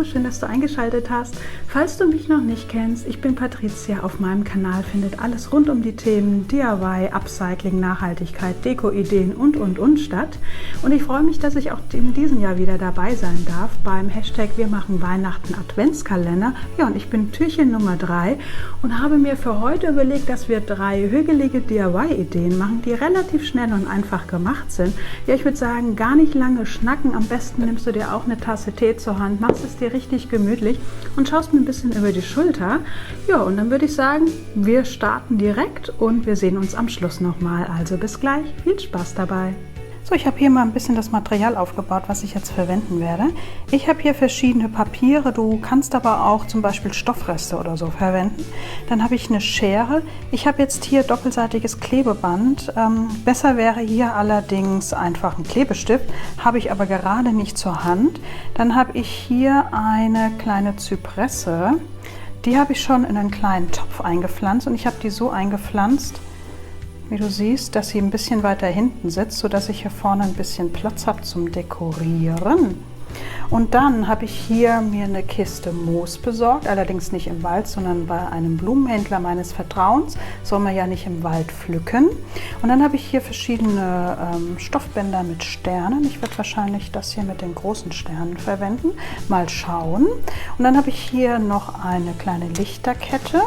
Hallo, schön, dass du eingeschaltet hast. Falls du mich noch nicht kennst, ich bin Patricia. Auf meinem Kanal findet alles rund um die Themen DIY, Upcycling, Nachhaltigkeit, Deko-Ideen und statt. Und ich freue mich, dass ich auch in diesem Jahr wieder dabei sein darf beim Hashtag Wir machen Weihnachten Adventskalender. Ja, und ich bin Türchen Nummer 3 und habe mir für heute überlegt, dass wir 3 hügelige DIY-Ideen machen, die relativ schnell und einfach gemacht sind. Ja, ich würde sagen, gar nicht lange schnacken. Am besten nimmst du dir auch eine Tasse Tee zur Hand, machst es dir richtig gemütlich und schaust mir ein bisschen über die Schulter. Ja, und dann würde ich sagen, wir starten direkt und wir sehen uns am Schluss nochmal. Also bis gleich, viel Spaß dabei. So, ich habe hier mal ein bisschen das Material aufgebaut, was ich jetzt verwenden werde. Ich habe hier verschiedene Papiere, du kannst aber auch zum Beispiel Stoffreste oder so verwenden. Dann habe ich eine Schere. Ich habe jetzt hier doppelseitiges Klebeband. Besser wäre hier allerdings einfach ein Klebestift, habe ich aber gerade nicht zur Hand. Dann habe ich hier eine kleine Zypresse. Die habe ich schon in einen kleinen Topf eingepflanzt und ich habe die so eingepflanzt, wie du siehst, dass sie ein bisschen weiter hinten sitzt, sodass ich hier vorne ein bisschen Platz habe zum Dekorieren. Und dann habe ich hier mir eine Kiste Moos besorgt, allerdings nicht im Wald, sondern bei einem Blumenhändler meines Vertrauens. Soll man ja nicht im Wald pflücken. Und dann habe ich hier verschiedene Stoffbänder mit Sternen. Ich werde wahrscheinlich das hier mit den großen Sternen verwenden. Mal schauen. Und dann habe ich hier noch eine kleine Lichterkette,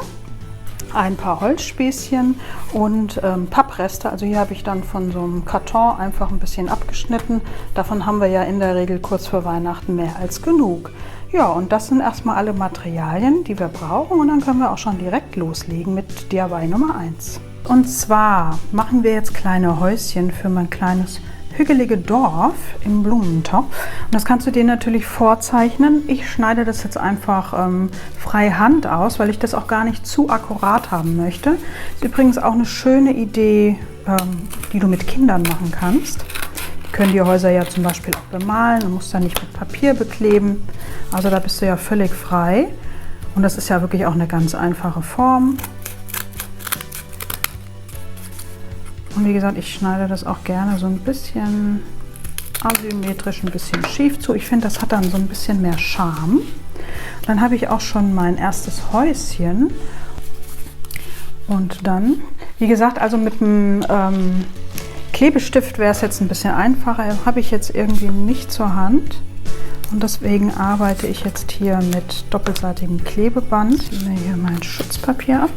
ein paar Holzspießchen und Pappreste. Also hier habe ich dann von so einem Karton einfach ein bisschen abgeschnitten. Davon haben wir ja in der Regel kurz vor Weihnachten mehr als genug. Ja, und das sind erstmal alle Materialien, die wir brauchen. Und dann können wir auch schon direkt loslegen mit DIY Nummer 1. Und zwar machen wir jetzt kleine Häuschen für mein kleines hügelige Dorf im Blumentopf. Und das kannst du dir natürlich vorzeichnen. Ich schneide das jetzt einfach frei Hand aus, weil ich das auch gar nicht zu akkurat haben möchte. Ist übrigens auch eine schöne Idee, die du mit Kindern machen kannst. Die können die Häuser ja zum Beispiel auch bemalen und musst dann nicht mit Papier bekleben. Also da bist du ja völlig frei. Und das ist ja wirklich auch eine ganz einfache Form. Und wie gesagt, ich schneide das auch gerne so ein bisschen asymmetrisch, ein bisschen schief zu. Ich finde, das hat dann so ein bisschen mehr Charme. Dann habe ich auch schon mein erstes Häuschen. Und dann, wie gesagt, also mit dem Klebestift wäre es jetzt ein bisschen einfacher. Habe ich jetzt irgendwie nicht zur Hand. Und deswegen arbeite ich jetzt hier mit doppelseitigem Klebeband. Ich nehme hier mein Schutzpapier ab.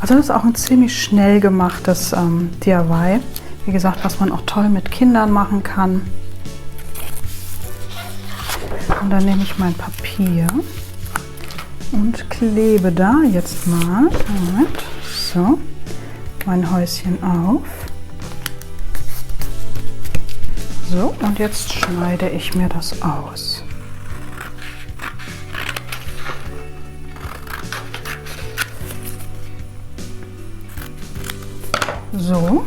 Also das ist auch ein ziemlich schnell gemachtes DIY. Wie gesagt, was man auch toll mit Kindern machen kann. Und dann nehme ich mein Papier und klebe da jetzt mal so mein Häuschen auf. So, und jetzt schneide ich mir das aus. So.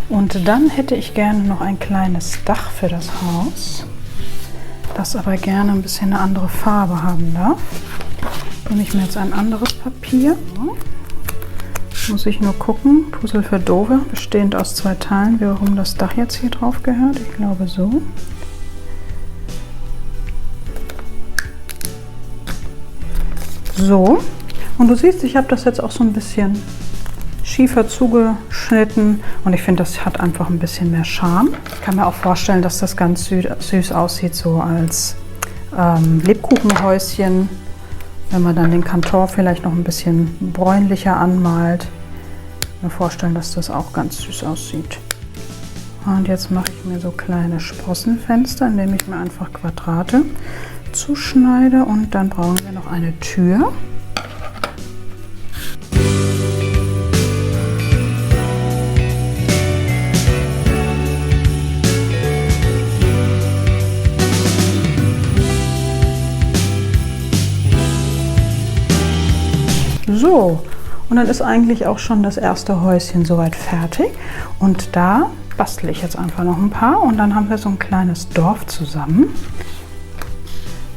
Und dann hätte ich gerne noch ein kleines Dach für das Haus, das aber gerne ein bisschen eine andere Farbe haben darf. Nehme ich mir jetzt ein anderes Papier. Muss ich nur gucken. Puzzle für Doofe, bestehend aus 2 Teilen, warum das Dach jetzt hier drauf gehört. Ich glaube so. So. Und du siehst, ich habe das jetzt auch so ein bisschen schiefer zugeschnitten und ich finde, das hat einfach ein bisschen mehr Charme. Ich kann mir auch vorstellen, dass das ganz süß aussieht, so als Lebkuchenhäuschen, wenn man dann den Kantor vielleicht noch ein bisschen bräunlicher anmalt. Ich kann mir vorstellen, dass das auch ganz süß aussieht. Und jetzt mache ich mir so kleine Sprossenfenster, indem ich mir einfach Quadrate zuschneide und dann brauchen wir noch eine Tür. So, und dann ist eigentlich auch schon das erste Häuschen soweit fertig. Und da bastle ich jetzt einfach noch ein paar und dann haben wir so ein kleines Dorf zusammen.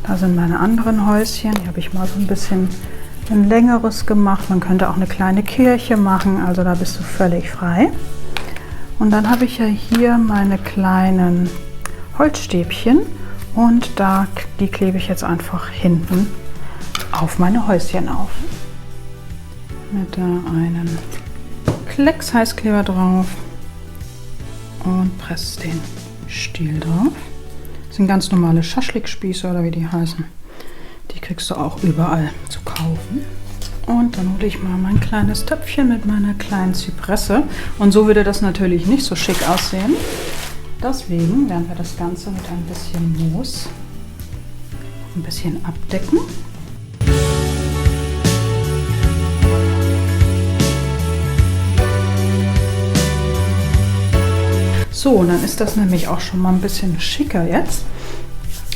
Da sind meine anderen Häuschen. Hier habe ich mal so ein bisschen ein längeres gemacht. Man könnte auch eine kleine Kirche machen, also da bist du völlig frei. Und dann habe ich ja hier meine kleinen Holzstäbchen und die klebe ich jetzt einfach hinten auf meine Häuschen auf. Mit da einen Klecks Heißkleber drauf und presse den Stiel drauf. Das sind ganz normale Schaschlikspieße oder wie die heißen. Die kriegst du auch überall zu kaufen. Und dann hole ich mal mein kleines Töpfchen mit meiner kleinen Zypresse. Und so würde das natürlich nicht so schick aussehen. Deswegen werden wir das Ganze mit ein bisschen Moos ein bisschen abdecken. So, und dann ist das nämlich auch schon mal ein bisschen schicker jetzt.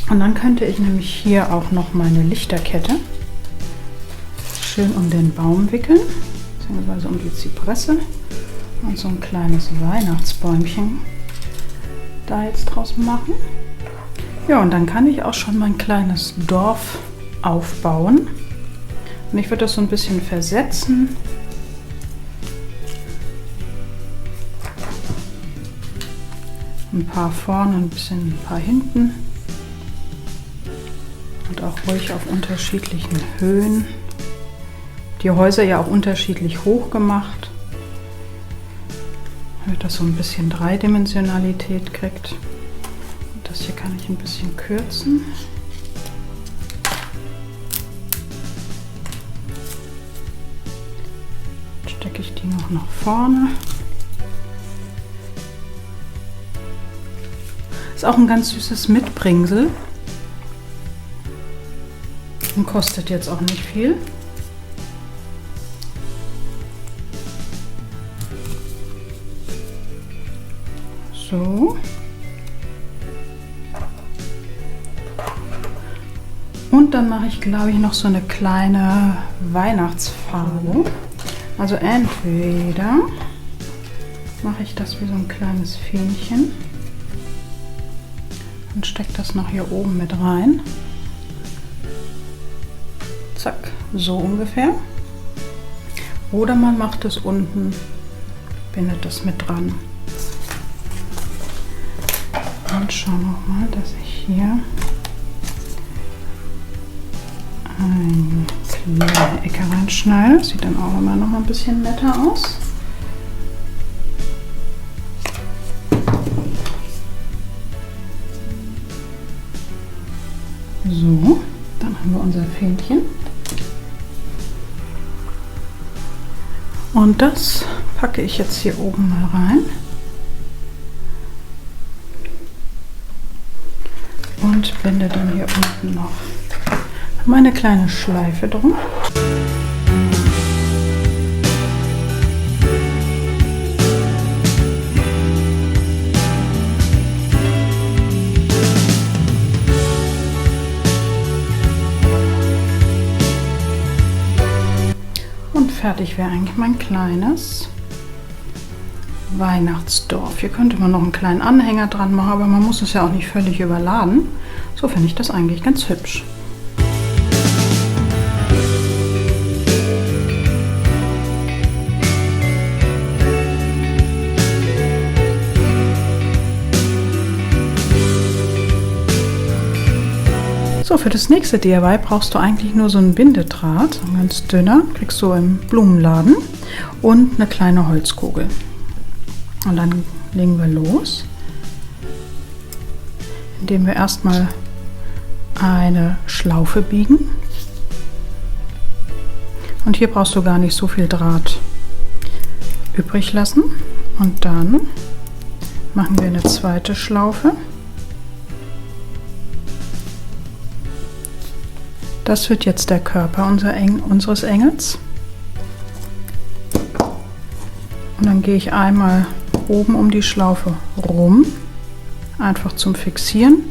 Und dann könnte ich nämlich hier auch noch meine Lichterkette schön um den Baum wickeln, beziehungsweise um die Zypresse und so ein kleines Weihnachtsbäumchen da jetzt draus machen. Ja, und dann kann ich auch schon mein kleines Dorf aufbauen. Und ich würde das so ein bisschen versetzen. Ein paar vorne, ein paar hinten. Und auch ruhig auf unterschiedlichen Höhen. Die Häuser ja auch unterschiedlich hoch gemacht, damit das so ein bisschen Dreidimensionalität kriegt. Und das hier kann ich ein bisschen kürzen. Dann stecke ich die noch nach vorne. Ist auch ein ganz süßes Mitbringsel und kostet jetzt auch nicht viel. So. Und dann mache ich, glaube ich, noch so eine kleine Weihnachtsfarbe. Also entweder mache ich das wie so ein kleines Fähnchen und stecke das noch hier oben mit rein. Zack, so ungefähr. Oder man macht es unten, bindet das mit dran. Und schau noch mal, dass ich hier eine kleine Ecke reinschneide. Sieht dann auch immer noch ein bisschen netter aus. So, dann haben wir unser Fähnchen. Und das packe ich jetzt hier oben mal rein. Und binde dann hier unten noch meine kleine Schleife drum. Und fertig wäre eigentlich mein kleines Weihnachtsdorf. Hier könnte man noch einen kleinen Anhänger dran machen, aber man muss es ja auch nicht völlig überladen. So finde ich das eigentlich ganz hübsch. So, für das nächste DIY brauchst du eigentlich nur so einen Bindedraht, ein ganz dünner, kriegst du im Blumenladen, und eine kleine Holzkugel. Und dann legen wir los, indem wir erstmal eine Schlaufe biegen. Und hier brauchst du gar nicht so viel Draht übrig lassen. Und dann machen wir eine zweite Schlaufe. Das wird jetzt der Körper unseres Engels. Und dann gehe ich einmal oben um die Schlaufe rum, einfach zum Fixieren,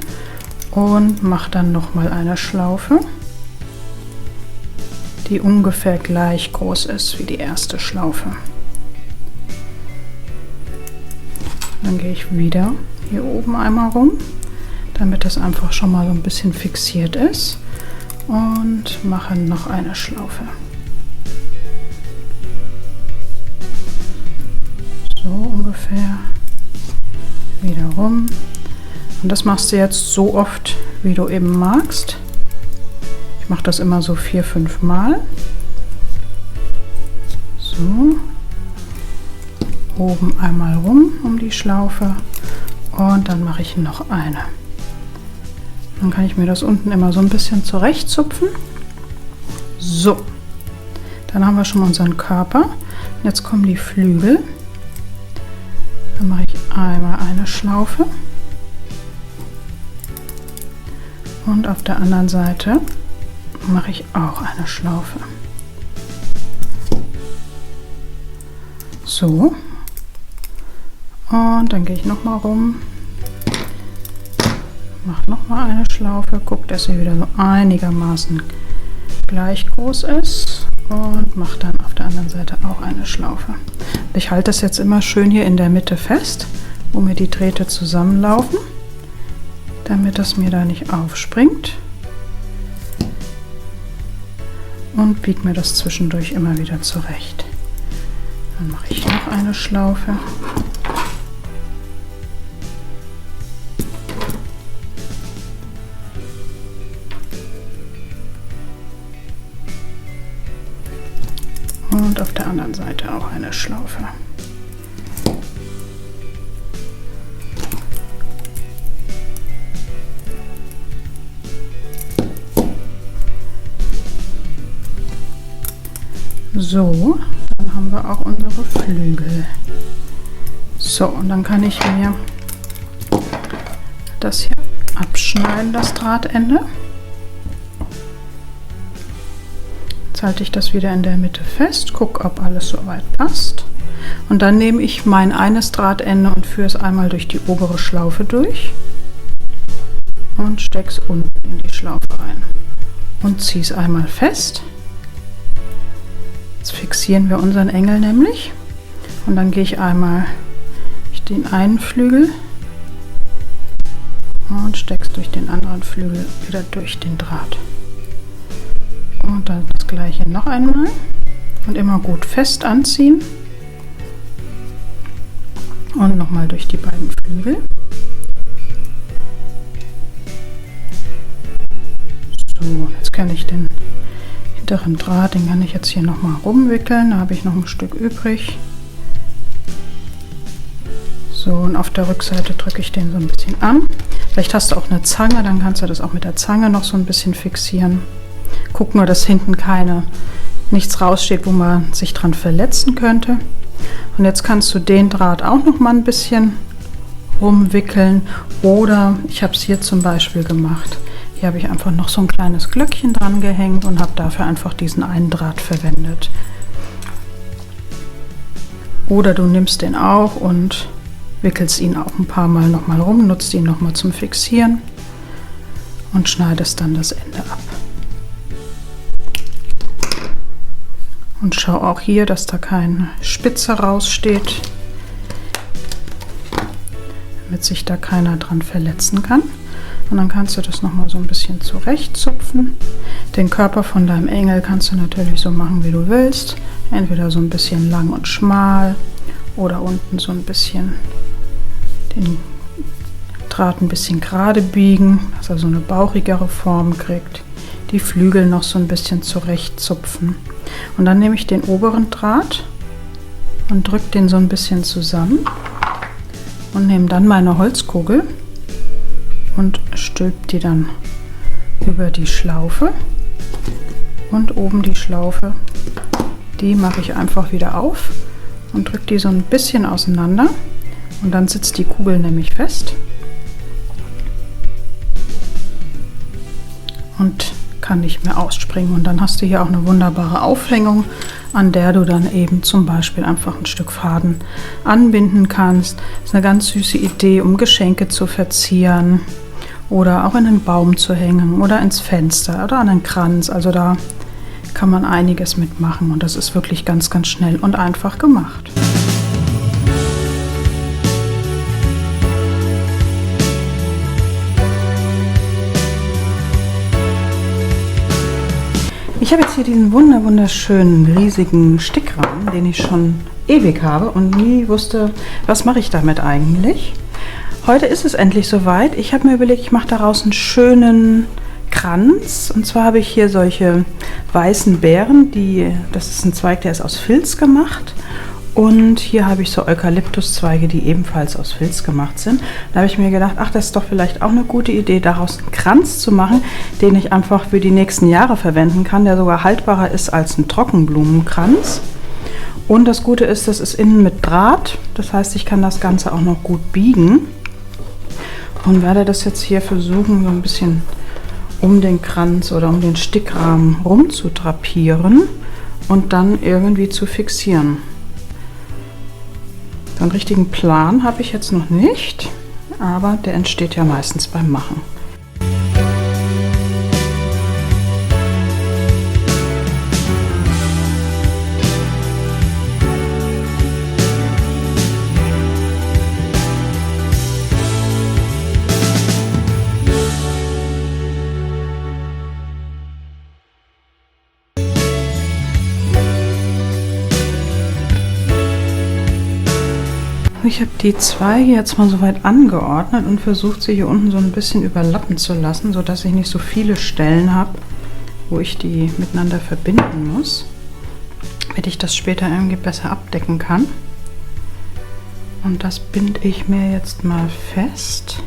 und mache dann nochmal eine Schlaufe, die ungefähr gleich groß ist wie die erste Schlaufe. Dann gehe ich wieder hier oben einmal rum, damit das einfach schon mal so ein bisschen fixiert ist, und mache noch eine Schlaufe. So ungefähr. Wieder rum. Und das machst du jetzt so oft, wie du eben magst. Ich mache das immer so 4-5 Mal. So. Oben einmal rum um die Schlaufe und dann mache ich noch eine. Dann kann ich mir das unten immer so ein bisschen zurechtzupfen. So. Dann haben wir schon mal unseren Körper. Jetzt kommen die Flügel. Dann mache ich einmal eine Schlaufe. Und auf der anderen Seite mache ich auch eine Schlaufe. So. Und dann gehe ich noch mal rum. Mache noch mal eine Schlaufe. Gucke, dass sie wieder so einigermaßen gleich groß ist. Und mache dann auf der anderen Seite auch eine Schlaufe. Ich halte das jetzt immer schön hier in der Mitte fest, wo mir die Drähte zusammenlaufen, damit das mir da nicht aufspringt. Und biege mir das zwischendurch immer wieder zurecht. Dann mache ich noch eine Schlaufe. Und auf der anderen Seite auch eine Schlaufe. So, dann haben wir auch unsere Flügel. So, und dann kann ich mir das hier abschneiden, das Drahtende. Jetzt halte ich das wieder in der Mitte fest, gucke, ob alles soweit passt. Und dann nehme ich mein eines Drahtende und führe es einmal durch die obere Schlaufe durch und stecke es unten in die Schlaufe rein und ziehe es einmal fest. Jetzt fixieren wir unseren Engel nämlich und dann gehe ich einmal durch den einen Flügel und stecke es durch den anderen Flügel wieder durch den Draht. Und dann das gleiche noch einmal und immer gut fest anziehen und nochmal durch die beiden Flügel. So, jetzt kann ich den hinteren Draht, den kann ich jetzt hier nochmal rumwickeln, da habe ich noch ein Stück übrig. So, und auf der Rückseite drücke ich den so ein bisschen an. Vielleicht hast du auch eine Zange, dann kannst du das auch mit der Zange noch so ein bisschen fixieren. Guck nur, dass hinten nichts raussteht, wo man sich dran verletzen könnte. Und jetzt kannst du den Draht auch noch mal ein bisschen rumwickeln. Oder ich habe es hier zum Beispiel gemacht. Hier habe ich einfach noch so ein kleines Glöckchen dran gehängt und habe dafür einfach diesen einen Draht verwendet. Oder du nimmst den auch und wickelst ihn auch ein paar Mal noch mal rum, nutzt ihn noch mal zum Fixieren und schneidest dann das Ende ab. Und schau auch hier, dass da keine Spitze raussteht, damit sich da keiner dran verletzen kann. Und dann kannst du das noch mal so ein bisschen zurechtzupfen. Den Körper von deinem Engel kannst du natürlich so machen, wie du willst. Entweder so ein bisschen lang und schmal oder unten so ein bisschen den Draht ein bisschen gerade biegen, dass er so eine bauchigere Form kriegt. Die Flügel noch so ein bisschen zurechtzupfen. Und dann nehme ich den oberen Draht und drücke den so ein bisschen zusammen und nehme dann meine Holzkugel und stülpe die dann über die Schlaufe. Und oben die Schlaufe, die mache ich einfach wieder auf und drücke die so ein bisschen auseinander. Und dann sitzt die Kugel nämlich fest und kann nicht mehr ausspringen. Und dann hast du hier auch eine wunderbare Aufhängung, an der du dann eben zum Beispiel einfach ein Stück Faden anbinden kannst. Das ist eine ganz süße Idee, um Geschenke zu verzieren oder auch in den Baum zu hängen oder ins Fenster oder an einen Kranz. Also da kann man einiges mitmachen und das ist wirklich ganz, ganz schnell und einfach gemacht. Ich habe jetzt hier diesen wunderschönen, riesigen Stickrahmen, den ich schon ewig habe und nie wusste, was mache ich damit eigentlich. Heute ist es endlich soweit. Ich habe mir überlegt, ich mache daraus einen schönen Kranz. Und zwar habe ich hier solche weißen Beeren, das ist ein Zweig, der ist aus Filz gemacht. Und hier habe ich so Eukalyptuszweige, die ebenfalls aus Filz gemacht sind. Da habe ich mir gedacht, ach, das ist doch vielleicht auch eine gute Idee, daraus einen Kranz zu machen, den ich einfach für die nächsten Jahre verwenden kann, der sogar haltbarer ist als ein Trockenblumenkranz. Und das Gute ist, das ist innen mit Draht. Das heißt, ich kann das Ganze auch noch gut biegen. Und werde das jetzt hier versuchen, so ein bisschen um den Kranz oder um den Stickrahmen rum zu drapieren und dann irgendwie zu fixieren. So einen richtigen Plan habe ich jetzt noch nicht, aber der entsteht ja meistens beim Machen. Ich habe die Zweige jetzt mal so weit angeordnet und versucht, sie hier unten so ein bisschen überlappen zu lassen, sodass ich nicht so viele Stellen habe, wo ich die miteinander verbinden muss, damit ich das später irgendwie besser abdecken kann. Und das binde ich mir jetzt mal fest.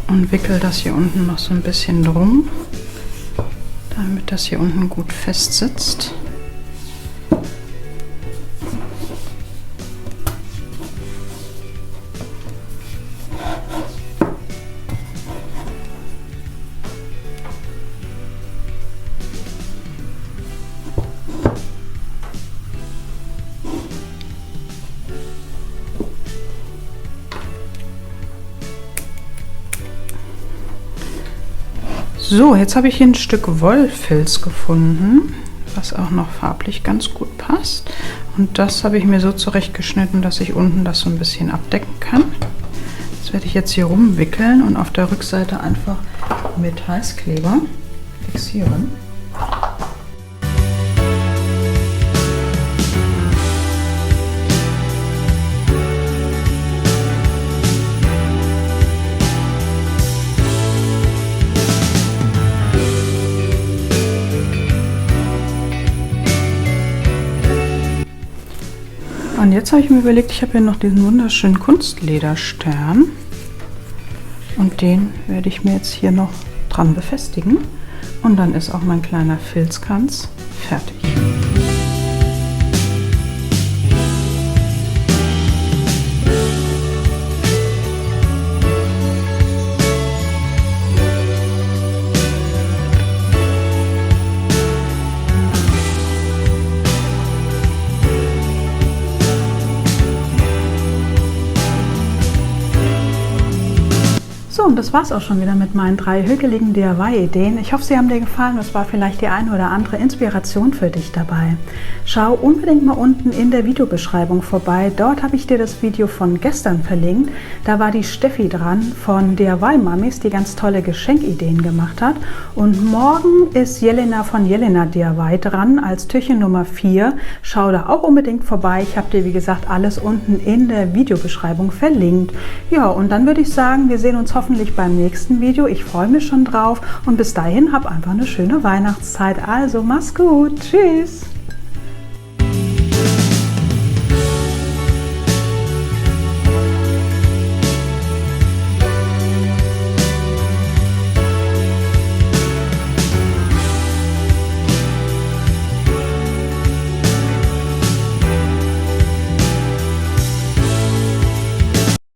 Und wickel das hier unten noch so ein bisschen drum, damit das hier unten gut fest sitzt. So, jetzt habe ich hier ein Stück Wollfilz gefunden, was auch noch farblich ganz gut passt. Und das habe ich mir so zurechtgeschnitten, dass ich unten das so ein bisschen abdecken kann. Das werde ich jetzt hier rumwickeln und auf der Rückseite einfach mit Heißkleber fixieren. Und jetzt habe ich mir überlegt, ich habe hier noch diesen wunderschönen Kunstlederstern und den werde ich mir jetzt hier noch dran befestigen und dann ist auch mein kleiner Filzkranz fertig. So, und das war's auch schon wieder mit meinen 3 hügeligen DIY-Ideen. Ich hoffe, sie haben dir gefallen. Es war vielleicht die eine oder andere Inspiration für dich dabei. Schau unbedingt mal unten in der Videobeschreibung vorbei. Dort habe ich dir das Video von gestern verlinkt. Da war die Steffi dran von DIY Mamis, die ganz tolle Geschenkideen gemacht hat. Und morgen ist Jelena von Jelena DIY dran als Türchen Nummer 4. Schau da auch unbedingt vorbei. Ich habe dir, wie gesagt, alles unten in der Videobeschreibung verlinkt. Ja, und dann würde ich sagen, wir sehen uns hoffentlich beim nächsten Video. Ich freue mich schon drauf und bis dahin hab einfach eine schöne Weihnachtszeit. Also mach's gut. Tschüss.